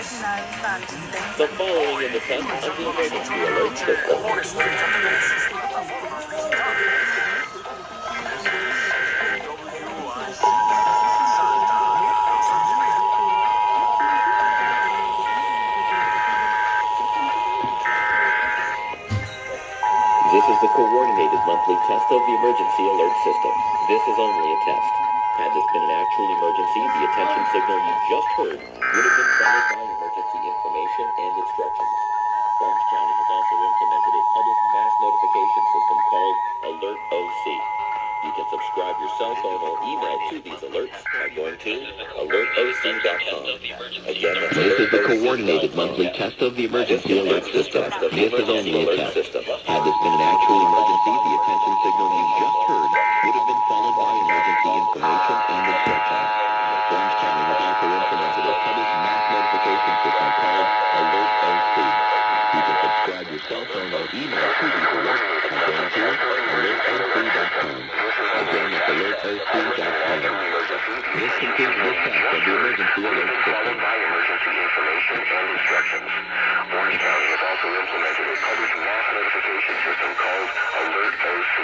The following is a test of the emergency alert system. This is the coordinated monthly test of the emergency alert system. This is only a test. Had this been an actual emergency, the attention signal you just heard would have been followed by emergency information and instructions. Orange County has also implemented a public mass notification system called Alert OC. You can subscribe your cell phone or email to these alerts by going to alertoc.com. Again, that's this is the coordinated monthly test of the emergency alert system. This is only a test. Had this been an actual emergency, the attention signal you just heard would have been followed by emergency information and instructions. Orange County has also implemented a public mass notification system called Alert OC. You can subscribe your cell phone or email to these alerts by going to alertoc.com. Again, that's alertoc.com. This concludes this test of the emergency alert system. By emergency information and instructions. Orange County has also implemented a public mass notification system called Alert OC.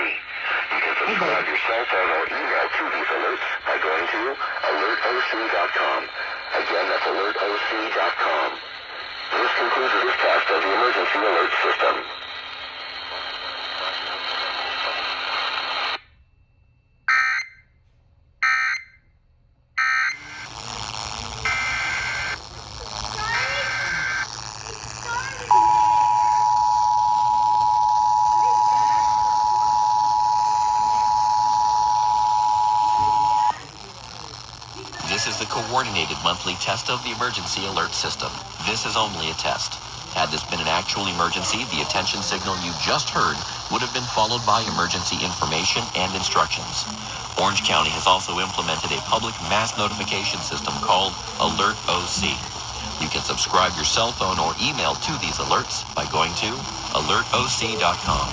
You can subscribe your cell phone or email to these alerts by going to alertoc.com. Again, that's alertoc.com. This concludes this test of the emergency alert system. This is the coordinated monthly test of the emergency alert system. This is only a test. Had this been an actual emergency, the attention signal you just heard would have been followed by emergency information and instructions. Orange County has also implemented a public mass notification system called Alert OC. You can subscribe your cell phone or email to these alerts by going to alertoc.com.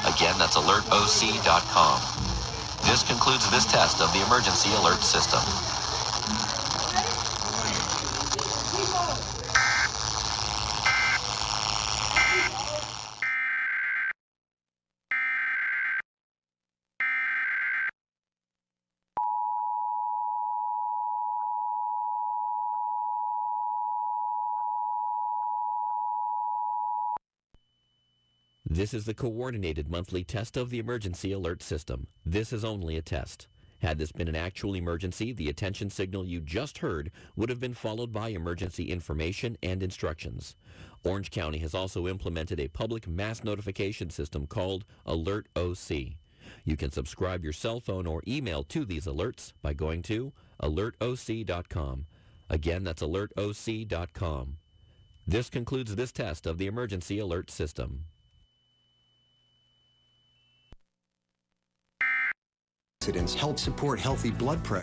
Again, that's alertoc.com. This concludes this test of the emergency alert system. This is the coordinated monthly test of the emergency alert system. This is only a test. Had this been an actual emergency, the attention signal you just heard would have been followed by emergency information and instructions. Orange County has also implemented a public mass notification system called Alert OC. You can subscribe your cell phone or email to these alerts by going to alertoc.com. Again, that's alertoc.com. This concludes this test of the emergency alert system. Help support healthy blood pressure.